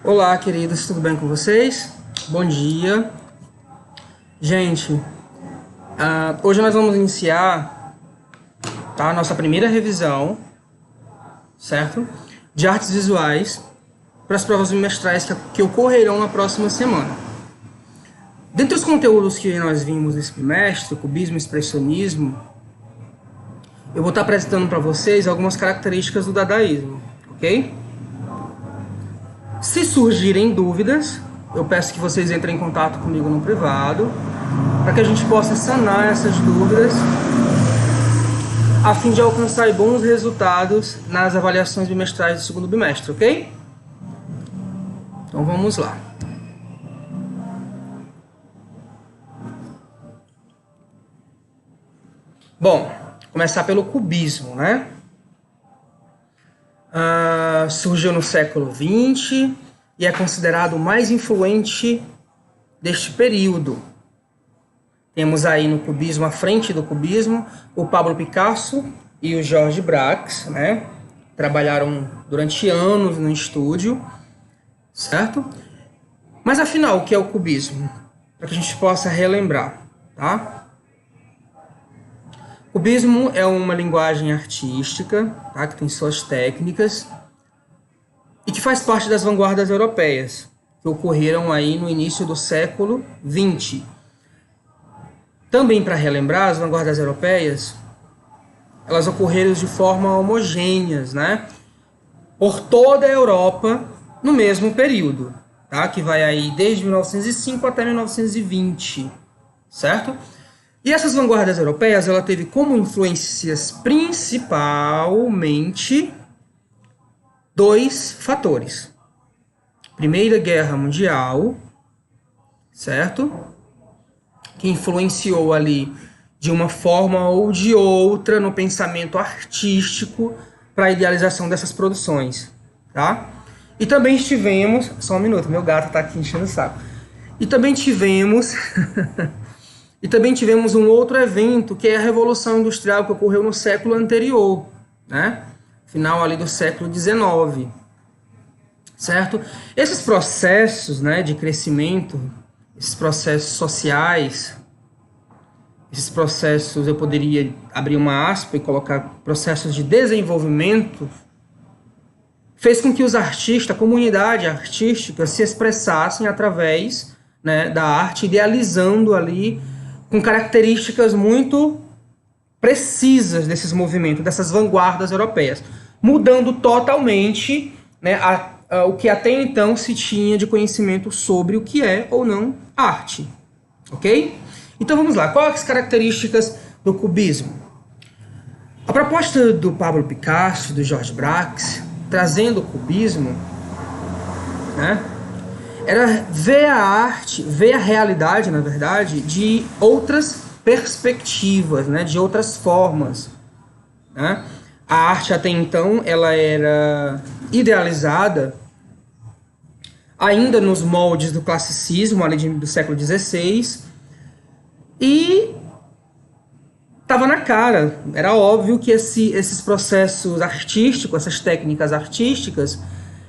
Olá, queridos, tudo bem com vocês? Bom dia. Gente, hoje nós vamos iniciar a nossa primeira revisão, certo? De artes visuais para as provas bimestrais que ocorrerão na próxima semana. Dentre os conteúdos que nós vimos nesse bimestre, cubismo e expressionismo, eu vou estar apresentando para vocês algumas características do dadaísmo, ok? Se surgirem dúvidas, eu peço que vocês entrem em contato comigo no privado, para que a gente possa sanar essas dúvidas, a fim de alcançar bons resultados nas avaliações bimestrais do segundo bimestre, ok? Então vamos lá. Bom, começar pelo cubismo, né? Surgiu no século XX e é considerado o mais influente deste período. Temos aí no cubismo, à frente do cubismo, o Pablo Picasso e o Georges Braque, né? Trabalharam durante anos no estúdio, certo? Mas afinal, o que é o cubismo? Para que a gente possa relembrar, tá? O cubismo é uma linguagem artística, tá, que tem suas técnicas e que faz parte das vanguardas europeias, que ocorreram aí no início do século XX. Também para relembrar, as vanguardas europeias, elas ocorreram de forma homogêneas, né, por toda a Europa no mesmo período, tá, que vai aí desde 1905 até 1920, certo? E essas vanguardas europeias, ela teve como influências principalmente dois fatores. Primeira Guerra Mundial, certo? Que influenciou ali de uma forma ou de outra no pensamento artístico para a idealização dessas produções, tá? E também tivemos, só um minuto, meu gato tá aqui enchendo o saco. E também tivemos um outro evento, que é a Revolução Industrial, que ocorreu no século anterior, né? Final ali do século XIX, certo? Esses processos, né, de crescimento, esses processos sociais, esses processos, eu poderia abrir uma aspa e colocar processos de desenvolvimento, fez com que os artistas, a comunidade artística, se expressassem através, né, da arte, idealizando ali com características muito precisas desses movimentos, dessas vanguardas europeias, mudando totalmente, né, o que até então se tinha de conhecimento sobre o que é ou não arte, ok? Então vamos lá, quais as características do cubismo? A proposta do Pablo Picasso, do Georges Braque, trazendo o cubismo, né, era ver a arte, ver a realidade, na verdade, de outras perspectivas, né, de outras formas, né? A arte até então ela era idealizada ainda nos moldes do classicismo ali do século XVI e estava na cara, era óbvio que esses processos artísticos, essas técnicas artísticas,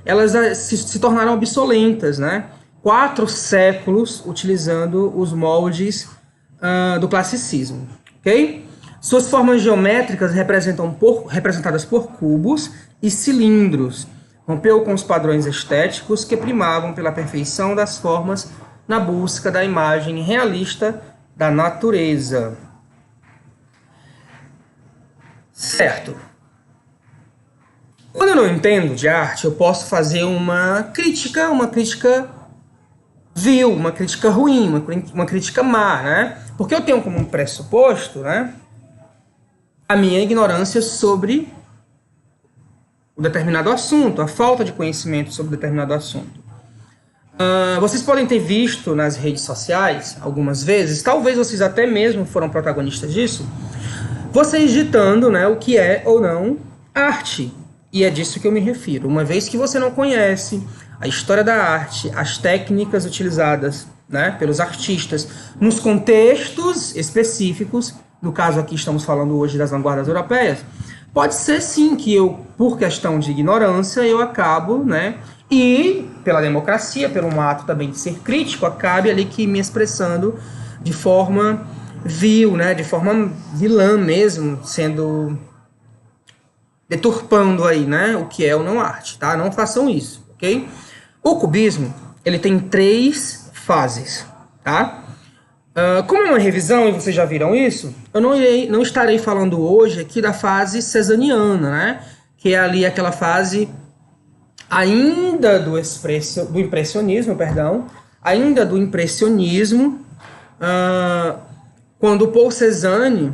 elas se tornaram obsolentas, né? 4 séculos utilizando os moldes do classicismo, ok? Suas formas geométricas representadas por cubos e cilindros. Rompeu com os padrões estéticos que primavam pela perfeição das formas na busca da imagem realista da natureza. Certo. Quando eu não entendo de arte, eu posso fazer uma crítica vil, uma crítica ruim, uma crítica má, né? Porque eu tenho como pressuposto, né, a minha ignorância sobre um determinado assunto, a falta de conhecimento sobre determinado assunto. Vocês podem ter visto nas redes sociais, algumas vezes, talvez vocês até mesmo foram protagonistas disso, vocês ditando, né, o que é ou não arte. E é disso que eu me refiro. Uma vez que você não conhece a história da arte, as técnicas utilizadas, né, pelos artistas nos contextos específicos, no caso aqui estamos falando hoje das vanguardas europeias, pode ser sim que eu, por questão de ignorância, eu acabo, né, e pela democracia, pelo um ato também de ser crítico, acabe ali que me expressando de forma vil, né, de forma vilã mesmo, sendo deturpando aí, né, o que é ou não arte, tá? Não façam isso, ok? O cubismo, ele tem 3 fases, tá? Como é uma revisão, e vocês já viram isso, eu não estarei falando hoje aqui da fase cezanniana, né? Que é ali aquela fase ainda do impressionismo, perdão, ainda do impressionismo, quando Paul Cézanne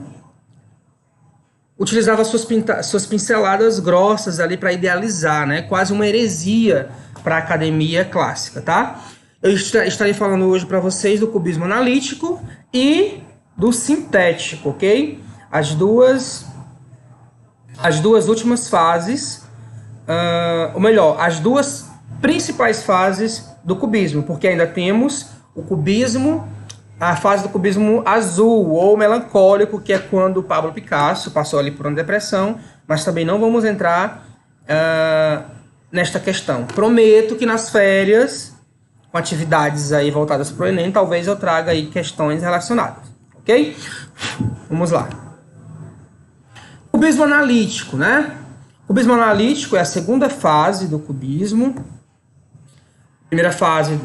utilizava suas pinceladas grossas ali para idealizar, né? Quase uma heresia para a academia clássica, tá? Eu estarei falando hoje para vocês do cubismo analítico e do sintético, ok? As duas últimas fases, ou melhor, as duas principais fases do cubismo, porque ainda temos o cubismo, a fase do cubismo azul ou melancólico, que é quando o Pablo Picasso passou ali por uma depressão, mas também não vamos entrar nesta questão. Prometo que nas férias, com atividades aí voltadas para o Enem, talvez eu traga aí questões relacionadas, ok? Vamos lá. Cubismo analítico, né? O cubismo analítico é a segunda fase do cubismo. Primeira fase,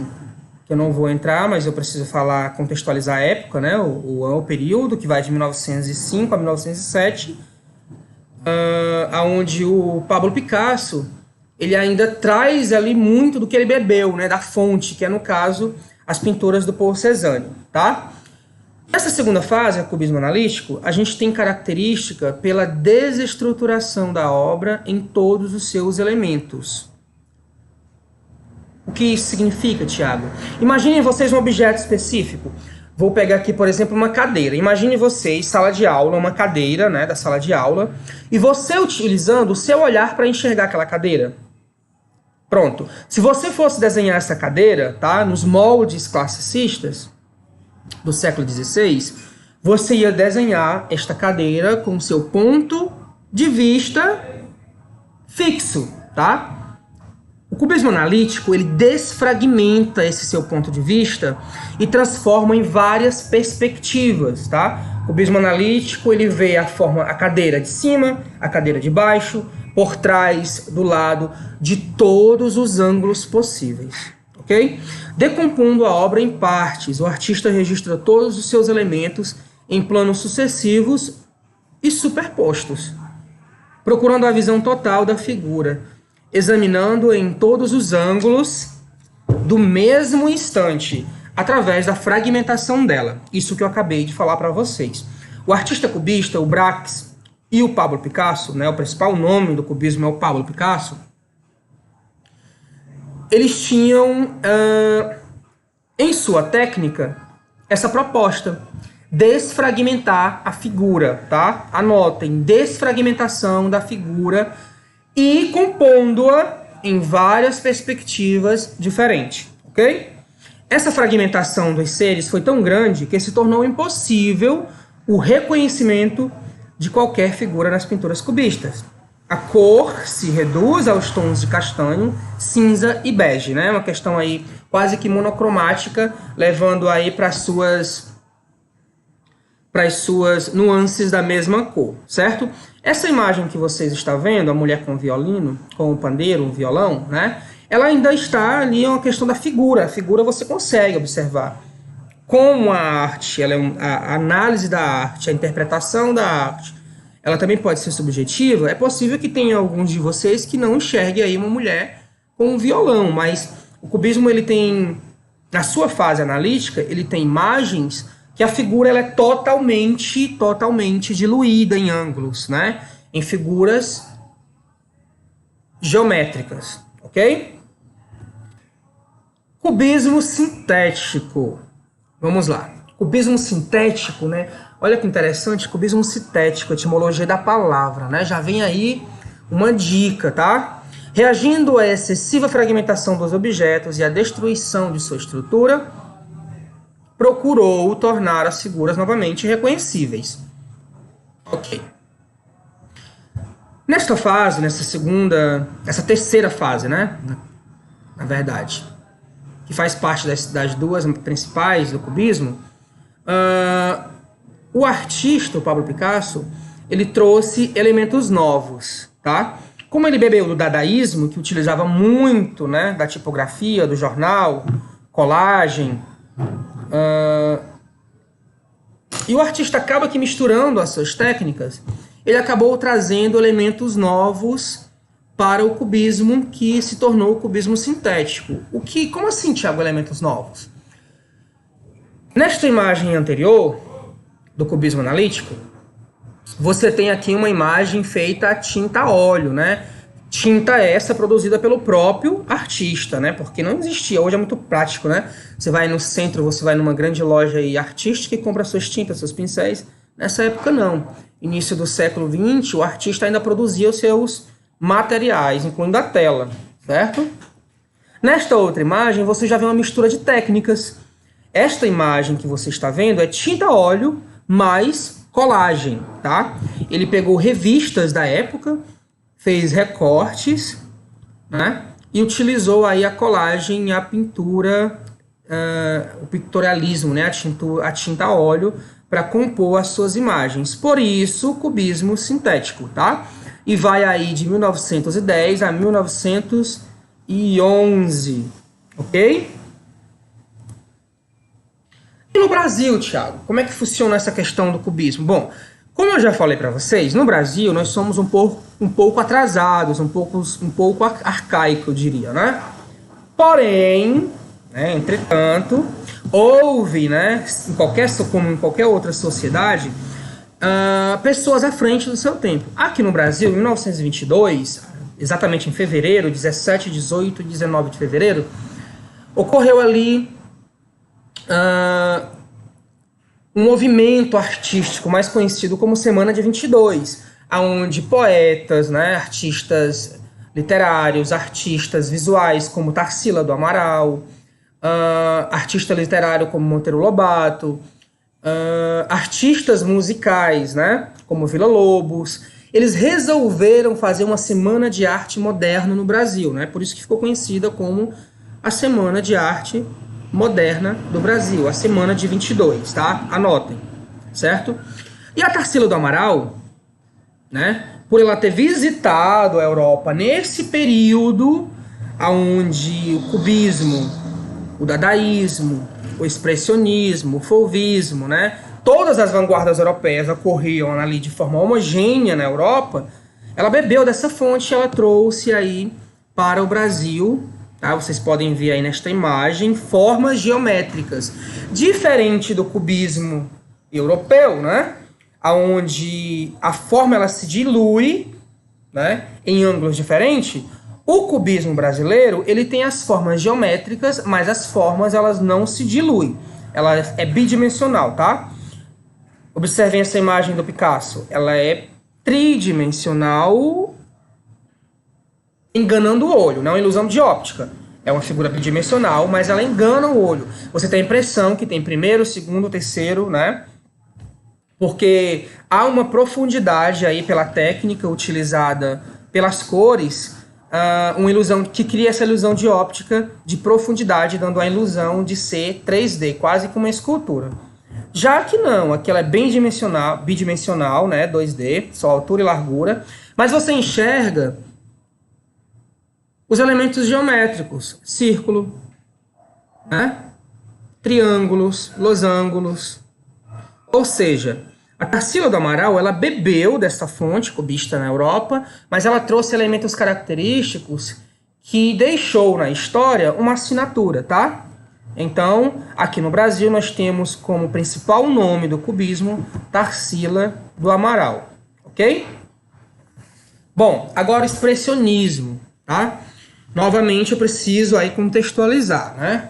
que eu não vou entrar, mas eu preciso falar, contextualizar a época, né? O período, que vai de 1905 a 1907, onde o Pablo Picasso ele ainda traz ali muito do que ele bebeu, né, da fonte, que é, no caso, as pinturas do Paul Cézanne, tá? Nessa segunda fase, o cubismo analítico, a gente tem característica pela desestruturação da obra em todos os seus elementos. O que isso significa, Tiago? Imaginem vocês um objeto específico. Vou pegar aqui, por exemplo, uma cadeira. Imagine vocês, sala de aula, uma cadeira, né, da sala de aula, e você utilizando o seu olhar para enxergar aquela cadeira. Pronto. Se você fosse desenhar essa cadeira, tá, nos moldes classicistas do século XVI, você ia desenhar esta cadeira com seu ponto de vista fixo, tá? O cubismo analítico, ele desfragmenta esse seu ponto de vista e transforma em várias perspectivas, tá? O cubismo analítico, ele vê a cadeira de cima, a cadeira de baixo, por trás, do lado, de todos os ângulos possíveis, ok? Decompondo a obra em partes, o artista registra todos os seus elementos em planos sucessivos e superpostos, procurando a visão total da figura, examinando em todos os ângulos do mesmo instante, através da fragmentação dela. Isso que eu acabei de falar para vocês. O artista cubista, o Braque e o Pablo Picasso, né, o principal nome do cubismo é o Pablo Picasso, eles tinham em sua técnica essa proposta: desfragmentar a figura, tá? Anotem, desfragmentação da figura e compondo-a em várias perspectivas diferentes, ok? Essa fragmentação dos seres foi tão grande que se tornou impossível o reconhecimento de qualquer figura nas pinturas cubistas. A cor se reduz aos tons de castanho, cinza e bege, né? Uma questão aí quase que monocromática, levando aí para as suas nuances da mesma cor, certo? Essa imagem que vocês estão vendo, a mulher com o violino, com o pandeiro, o violão, né? Ela ainda está ali, é uma questão da figura. A figura você consegue observar. Como a arte, a análise da arte, a interpretação da arte, ela também pode ser subjetiva, é possível que tenha alguns de vocês que não enxerguem aí uma mulher com um violão, mas o cubismo, ele tem, na sua fase analítica, ele tem imagens que a figura ela é totalmente diluída em ângulos, né? Em figuras geométricas, ok? Cubismo sintético. Vamos lá. Cubismo sintético, né? Olha que interessante, cubismo sintético, etimologia da palavra, né? Já vem aí uma dica, tá? Reagindo à excessiva fragmentação dos objetos e à destruição de sua estrutura, procurou tornar as figuras novamente reconhecíveis. Ok. Nesta fase, essa terceira fase, né? na verdade, que faz parte das duas principais do cubismo, o artista, o Pablo Picasso, ele trouxe elementos novos, tá? Como ele bebeu do dadaísmo, que utilizava muito, né, da tipografia, do jornal, colagem, e o artista acaba que misturando as suas técnicas, ele acabou trazendo elementos novos para o cubismo, que se tornou o cubismo sintético. Como assim, Thiago, elementos novos? Nesta imagem anterior, do cubismo analítico, você tem aqui uma imagem feita a tinta a óleo, né? Tinta essa produzida pelo próprio artista, né? Porque não existia, hoje é muito prático, né? Você vai no centro, você vai numa grande loja aí artística e compra suas tintas, seus pincéis. Nessa época não. Início do século XX, o artista ainda produzia os seus materiais, incluindo a tela, certo? Nesta outra imagem, você já vê uma mistura de técnicas. Esta imagem que você está vendo é tinta a óleo mais colagem, tá? Ele pegou revistas da época, fez recortes, né? E utilizou aí a colagem e a pintura, o pictorialismo, né? A tinta a óleo para compor as suas imagens. Por isso, o cubismo sintético, tá? E vai aí de 1910 a 1911, ok? E no Brasil, Thiago, como é que funciona essa questão do cubismo? Bom, como eu já falei para vocês, no Brasil nós somos um pouco atrasados, um pouco arcaico, eu diria, né? Porém, né, entretanto, houve, né, como em qualquer outra sociedade, pessoas à frente do seu tempo. Aqui no Brasil, em 1922, exatamente em fevereiro, 17, 18 e 19 de fevereiro, ocorreu ali um movimento artístico mais conhecido como Semana de 22, onde poetas, né, artistas literários, artistas visuais como Tarsila do Amaral, artista literário como Monteiro Lobato, artistas musicais, né, como Villa-Lobos, eles resolveram fazer uma Semana de Arte Moderna no Brasil, né, por isso que ficou conhecida como a Semana de Arte Moderna do Brasil, a Semana de 22, tá? Anotem, certo? E a Tarsila do Amaral, né, por ela ter visitado a Europa nesse período onde o cubismo, o dadaísmo, o expressionismo, o fauvismo, né, todas as vanguardas europeias ocorriam ali de forma homogênea na Europa, ela bebeu dessa fonte e ela trouxe aí para o Brasil, tá? Vocês podem ver aí nesta imagem formas geométricas, diferente do cubismo europeu, né? Onde a forma ela se dilui, né, em ângulos diferentes. O cubismo brasileiro ele tem as formas geométricas, mas as formas elas não se diluem. Ela é bidimensional, tá? Observem essa imagem do Picasso. Ela é tridimensional, enganando o olho, não é uma ilusão de óptica. É uma figura bidimensional, mas ela engana o olho. Você tem a impressão que tem primeiro, segundo, terceiro, né? Porque há uma profundidade aí pela técnica utilizada pelas cores, uma ilusão que cria essa ilusão de óptica de profundidade, dando a ilusão de ser 3D, quase como uma escultura. Já que não, aqui ela é bem bidimensional, né? 2D, só altura e largura, mas você enxerga os elementos geométricos, círculo, né? Triângulos, losangos. Ou seja, a Tarsila do Amaral ela bebeu dessa fonte cubista na Europa, mas ela trouxe elementos característicos que deixou na história uma assinatura, tá? Então, aqui no Brasil nós temos como principal nome do cubismo Tarsila do Amaral, ok? Bom, agora o expressionismo, tá? Novamente eu preciso aí contextualizar, né?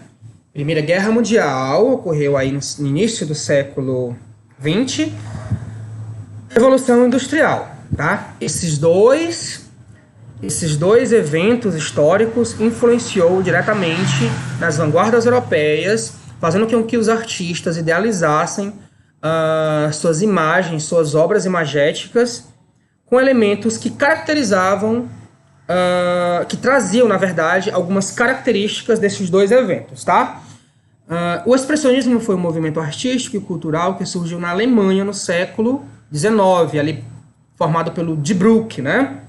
Primeira Guerra Mundial ocorreu aí no início do século XX, Revolução Industrial, tá? Esses dois eventos históricos influenciou diretamente nas vanguardas europeias, fazendo com que os artistas idealizassem suas imagens, suas obras imagéticas com elementos que caracterizavam que traziam, na verdade, algumas características desses dois eventos, tá? O expressionismo foi um movimento artístico e cultural que surgiu na Alemanha no século XIX, ali formado pelo Die Brücke, né?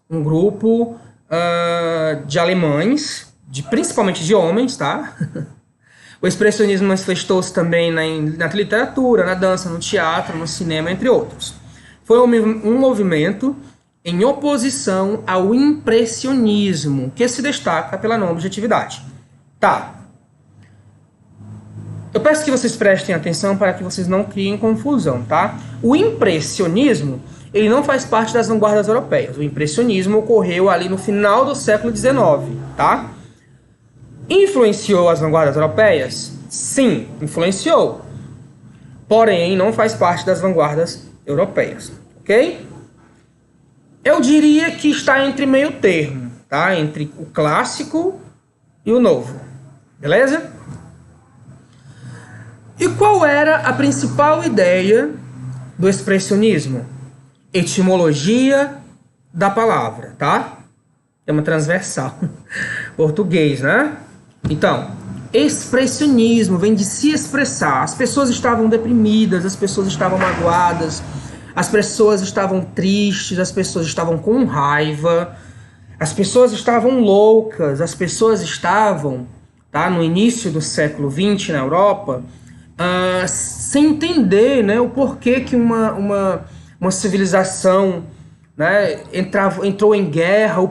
Um grupo de alemães, principalmente de homens, tá? O expressionismo manifestou-se também na literatura, na dança, no teatro, no cinema, entre outros. Foi um movimento em oposição ao impressionismo, que se destaca pela não objetividade. Tá. Eu peço que vocês prestem atenção para que vocês não criem confusão, tá? O impressionismo, ele não faz parte das vanguardas europeias. O impressionismo ocorreu ali no final do século XIX, tá? Influenciou as vanguardas europeias? Sim, influenciou. Porém, não faz parte das vanguardas europeias, ok? Eu diria que está entre meio termo, tá? Entre o clássico e o novo, beleza? E qual era a principal ideia do expressionismo? Etimologia da palavra, tá? É uma transversal. Português, né? Então, expressionismo vem de se expressar. As pessoas estavam deprimidas, as pessoas estavam magoadas, as pessoas estavam tristes, as pessoas estavam com raiva, as pessoas estavam loucas, as pessoas estavam, tá, no início do século XX na Europa, sem entender, né, o porquê que uma civilização, né, entrou em guerra,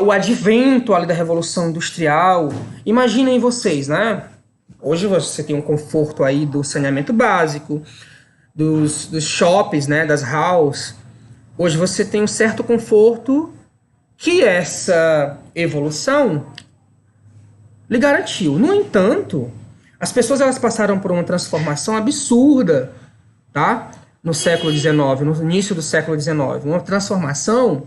o advento ali da Revolução Industrial. Imaginem vocês, né? Hoje você tem um conforto aí do saneamento básico, dos shoppings, né, das halls. Hoje você tem um certo conforto que essa evolução lhe garantiu. No entanto, as pessoas elas passaram por uma transformação absurda, tá? No século XIX, no início do século XIX. Uma transformação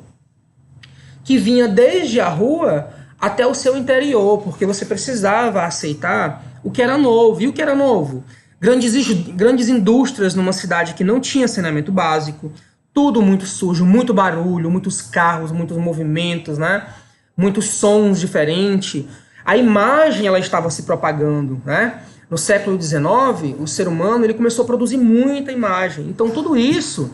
que vinha desde a rua até o seu interior, porque você precisava aceitar o que era novo. E o que era novo? Grandes indústrias numa cidade que não tinha saneamento básico, tudo muito sujo, muito barulho, muitos carros, muitos movimentos, né? Muitos sons diferentes. A imagem ela estava se propagando, né? No século XIX, o ser humano ele começou a produzir muita imagem. Então tudo isso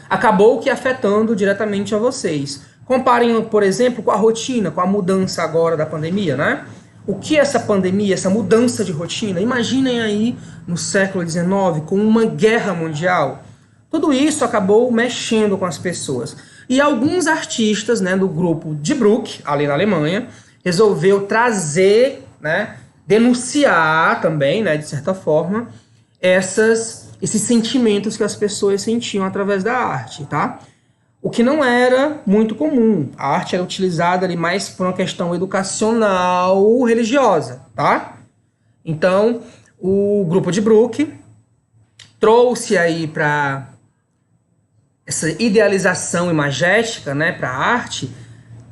acabou que afetando diretamente a vocês. Comparem, por exemplo, com a rotina, com a mudança agora da pandemia, né? O que é essa pandemia, essa mudança de rotina? Imaginem aí no século XIX, com uma guerra mundial. Tudo isso acabou mexendo com as pessoas. E alguns artistas, né, do grupo Die Brücke, ali na Alemanha, resolveu trazer, né, denunciar também, né, de certa forma, esses sentimentos que as pessoas sentiam através da arte, tá? O que não era muito comum. A arte era utilizada ali mais por uma questão educacional, religiosa, tá? Então, o grupo Die Brücke trouxe aí para essa idealização imagética, né, para a arte,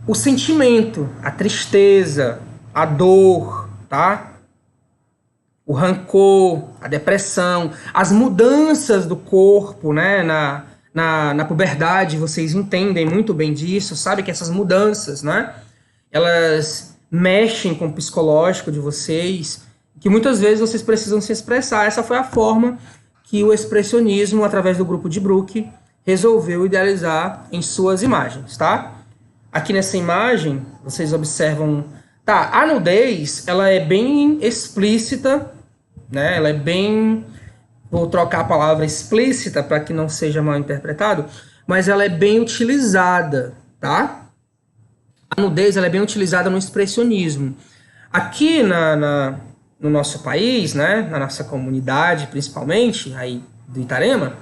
o sentimento, a tristeza, a dor, tá? O rancor, a depressão, as mudanças do corpo, né, na puberdade. Vocês entendem muito bem disso, sabe que essas mudanças, né, elas mexem com o psicológico de vocês, que muitas vezes vocês precisam se expressar. Essa foi a forma que o expressionismo, através do grupo Die Brücke, resolveu idealizar em suas imagens, tá? Aqui nessa imagem, vocês observam... Tá, a nudez, ela é bem explícita, né? Ela é bem... Vou trocar a palavra explícita para que não seja mal interpretado, mas ela é bem utilizada, tá? A nudez, ela é bem utilizada no expressionismo. Aqui no nosso país, né? Na nossa comunidade, principalmente, aí do Itarema,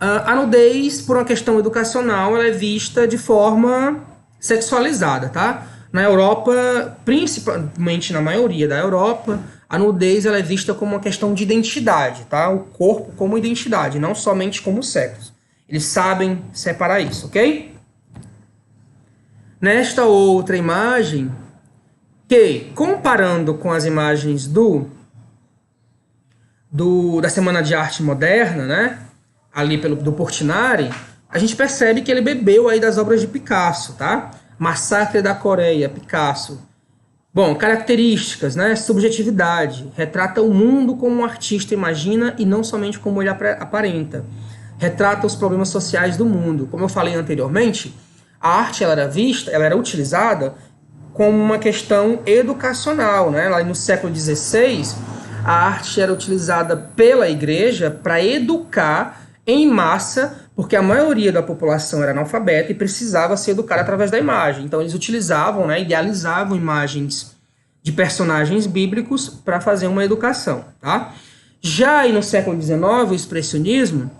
a nudez, por uma questão educacional, ela é vista de forma sexualizada, tá? Na Europa, principalmente na maioria da Europa, a nudez ela é vista como uma questão de identidade, tá? O corpo como identidade, não somente como sexo. Eles sabem separar isso, ok? Nesta outra imagem, que comparando com as imagens da Semana de Arte Moderna, né? Ali do Portinari, a gente percebe que ele bebeu aí das obras de Picasso, tá? Massacre da Coreia, Picasso. Bom, características, né? Subjetividade. Retrata o mundo como um artista imagina e não somente como ele aparenta. Retrata os problemas sociais do mundo. Como eu falei anteriormente, a arte ela era utilizada como uma questão educacional, né? Lá no século XVI, a arte era utilizada pela igreja para educar em massa, porque a maioria da população era analfabeta e precisava ser educada através da imagem. Então eles utilizavam, né, idealizavam imagens de personagens bíblicos para fazer uma educação, tá? Já aí no século XIX, o expressionismo,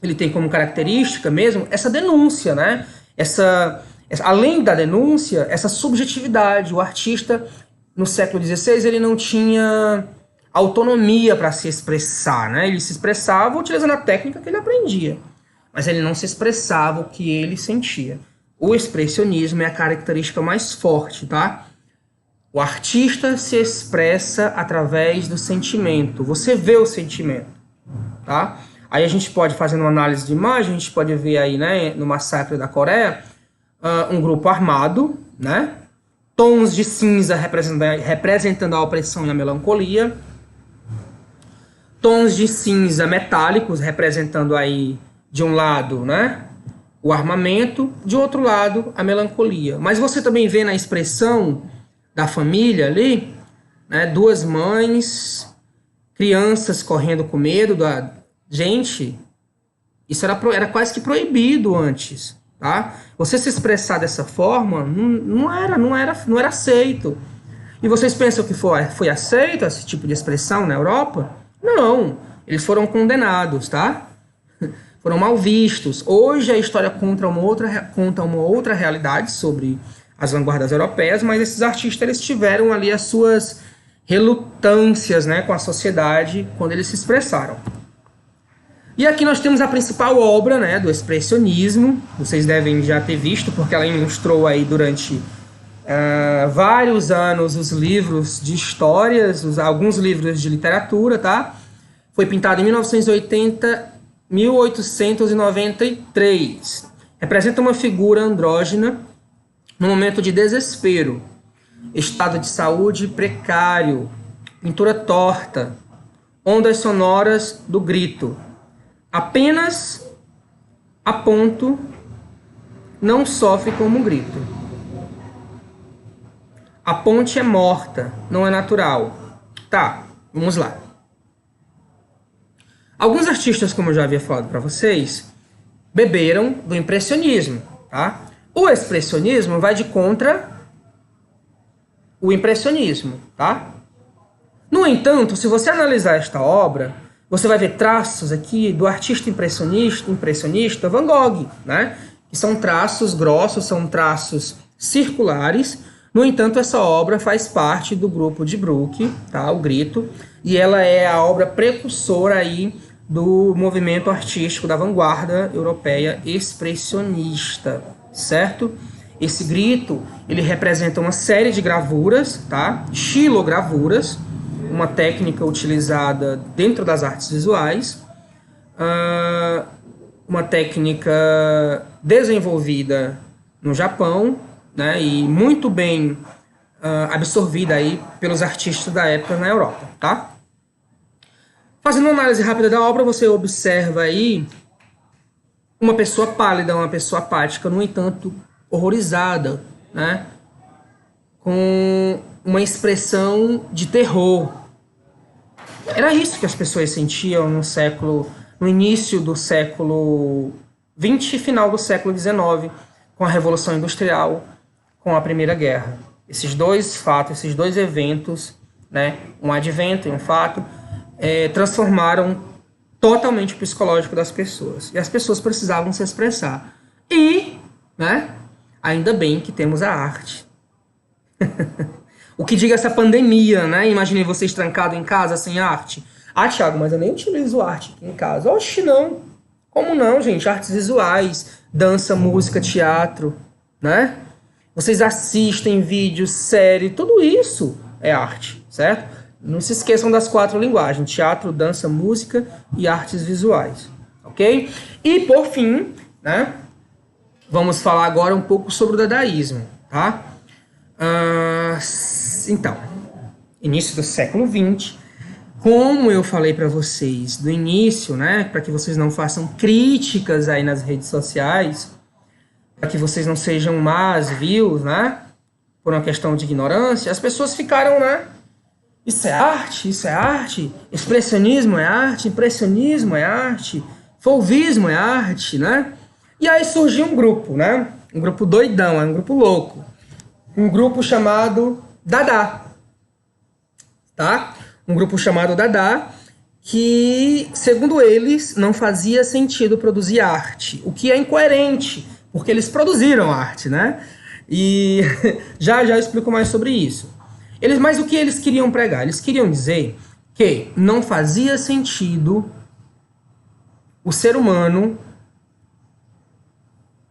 ele tem como característica mesmo essa denúncia, né? Além da denúncia, essa subjetividade. O artista, no século XVI, ele não tinha autonomia para se expressar, né? Ele se expressava utilizando a técnica que ele aprendia, mas ele não se expressava o que ele sentia. O expressionismo é a característica mais forte, tá? O artista se expressa através do sentimento. Você vê o sentimento, tá? Aí a gente pode, fazendo uma análise de imagem, a gente pode ver aí, né, no Massacre da Coreia, um grupo armado, né? Tons de cinza representando a opressão e a melancolia. Tons de cinza metálicos representando aí, de um lado, né, o armamento, de outro lado, a melancolia. Mas você também vê na expressão da família ali, né, duas mães, crianças correndo com medo da gente. Isso era quase que proibido antes, tá? Você se expressar dessa forma não era aceito. E vocês pensam que foi aceito esse tipo de expressão na Europa? Não, eles foram condenados, tá? Foram mal vistos. Hoje a história conta uma outra realidade sobre as vanguardas europeias, mas esses artistas eles tiveram ali as suas relutâncias, né, com a sociedade quando eles se expressaram. E aqui nós temos a principal obra, né, do expressionismo. Vocês devem já ter visto, porque ela ilustrou aí durante vários anos os livros de histórias, alguns livros de literatura, tá? Foi pintado em 1893. Representa uma figura andrógina no momento de desespero, estado de saúde precário, pintura torta, ondas sonoras do grito. Apenas a ponto não sofre como um grito. A ponte é morta, não é natural. Tá, vamos lá. Alguns artistas, como eu já havia falado para vocês, beberam do impressionismo, tá? O expressionismo vai de contra o impressionismo, tá? No entanto, se você analisar esta obra, você vai ver traços aqui do artista impressionista Van Gogh, né? Que são traços grossos, são traços circulares. No entanto, essa obra faz parte do grupo de Bruck, tá? O Grito, e ela é a obra precursora aí do movimento artístico da vanguarda europeia expressionista, certo? Esse grito, ele representa uma série de gravuras, tá? Xilogravuras, uma técnica utilizada dentro das artes visuais, uma técnica desenvolvida no Japão, né, e muito bem absorvida aí pelos artistas da época na Europa, tá? Fazendo uma análise rápida da obra, você observa aí uma pessoa pálida, uma pessoa apática, no entanto, horrorizada, né, com uma expressão de terror. Era isso que as pessoas sentiam no início do século XX e final do século XIX, com a Revolução Industrial, com a Primeira Guerra. Esses dois fatos, esses dois eventos, né, um advento e um fato, transformaram totalmente o psicológico das pessoas. E as pessoas precisavam se expressar. E, né, ainda bem que temos a arte. O que diga essa pandemia, né? Imaginei vocês trancados em casa sem arte. Ah, Thiago, mas eu nem utilizo arte aqui em casa. Oxe, não. Como não, gente? Artes visuais, dança, música, teatro, né? Vocês assistem vídeos, série, tudo isso é arte, certo? Não se esqueçam das 4 linguagens: teatro, dança, música e artes visuais, ok? E, por fim, né? Vamos falar agora um pouco sobre o dadaísmo, tá? Então, início do século XX, como eu falei para vocês do início, né? Para que vocês não façam críticas aí nas redes sociais, para que vocês não sejam más views, né? Por uma questão de ignorância, as pessoas ficaram, né? Isso é arte, expressionismo é arte, impressionismo é arte, fauvismo é arte, né? E aí surgiu um grupo, né? Um grupo doidão, um grupo louco. Um grupo chamado Dada, tá? Um grupo chamado Dada, que, segundo eles, não fazia sentido produzir arte, o que é incoerente, porque eles produziram arte, né? E já eu explico mais sobre isso. Mas o que eles queriam pregar? Eles queriam dizer que não fazia sentido o ser humano,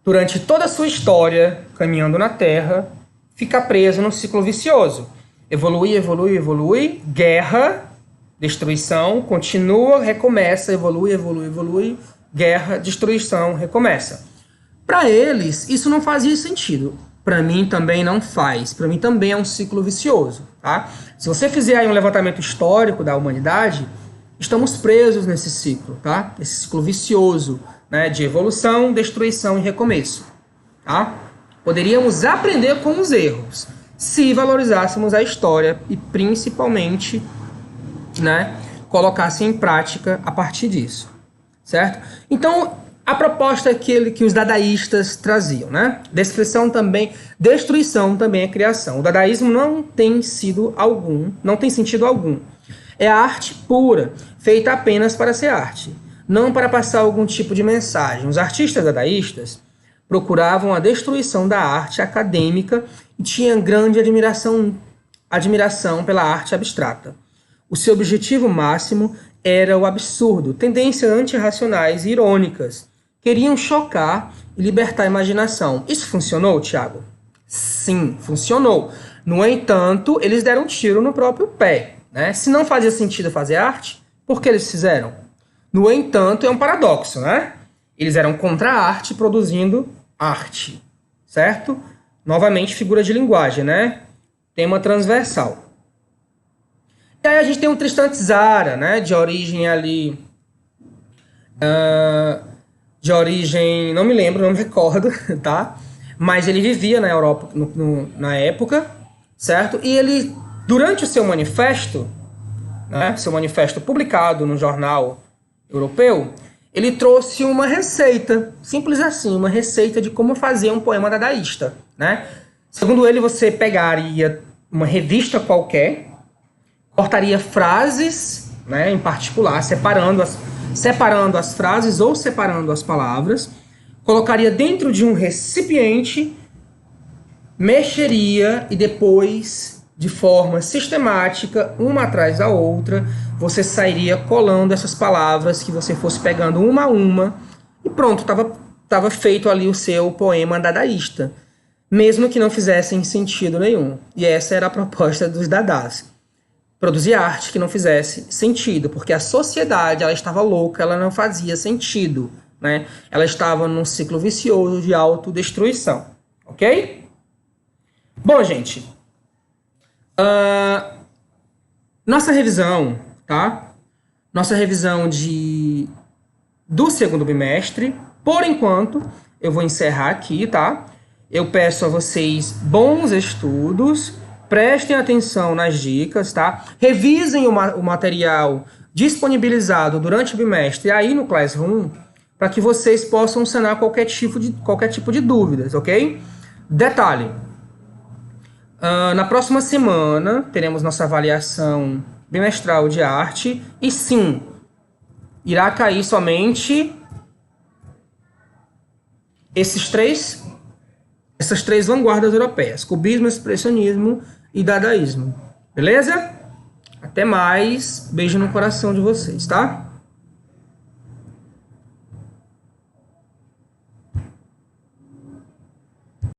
durante toda a sua história, caminhando na Terra, ficar preso num ciclo vicioso. Evolui, guerra, destruição, continua, recomeça, evolui, guerra, destruição, recomeça. Para eles, isso não fazia sentido. Para mim também não faz. Para mim também é um ciclo vicioso, tá? Se você fizer aí um levantamento histórico da humanidade, estamos presos nesse ciclo, tá? Esse ciclo vicioso, né, de evolução, destruição e recomeço, tá? Poderíamos aprender com os erros, se valorizássemos a história e principalmente, né, colocasse em prática a partir disso, certo? Então, a proposta que os dadaístas traziam, né? Destruição também é criação. O dadaísmo não tem sentido algum. É a arte pura, feita apenas para ser arte, não para passar algum tipo de mensagem. Os artistas dadaístas procuravam a destruição da arte acadêmica e tinham grande admiração pela arte abstrata. O seu objetivo máximo era o absurdo, tendências antirracionais e irônicas. Queriam chocar e libertar a imaginação. Isso funcionou, Tiago? Sim, funcionou. No entanto, eles deram um tiro no próprio pé, né? Se não fazia sentido fazer arte, por que eles fizeram? No entanto, é um paradoxo, né? Eles eram contra a arte produzindo arte, certo? Novamente, figura de linguagem, né? Tema transversal. E aí a gente tem um Tristan Tzara, né? De origem ali... de origem... não me lembro, não me recordo, tá? Mas ele vivia na Europa na época, certo? E ele, durante o seu manifesto, né? Seu manifesto publicado no jornal europeu, ele trouxe uma receita, simples assim, uma receita de como fazer um poema dadaísta, né? Segundo ele, você pegaria uma revista qualquer, cortaria frases, né, em particular, separando as frases ou separando as palavras, colocaria dentro de um recipiente, mexeria e depois, de forma sistemática, uma atrás da outra, você sairia colando essas palavras que você fosse pegando uma a uma e pronto, estava feito ali o seu poema dadaísta, mesmo que não fizessem sentido nenhum. E essa era a proposta dos dadás. Produzir arte que não fizesse sentido, porque a sociedade ela estava louca, ela não fazia sentido, né? Ela estava num ciclo vicioso de autodestruição, ok? Bom, gente, nossa revisão, tá? Nossa revisão do segundo bimestre, por enquanto, eu vou encerrar aqui, tá? Eu peço a vocês bons estudos, prestem atenção nas dicas, tá? Revisem o material disponibilizado durante o bimestre aí no Classroom, para que vocês possam sanar qualquer tipo de dúvidas, ok? Detalhe, na próxima semana teremos nossa avaliação bimestral de arte e sim, irá cair somente essas três vanguardas europeias, cubismo, expressionismo e dadaísmo. Beleza? Até mais. Beijo no coração de vocês, tá?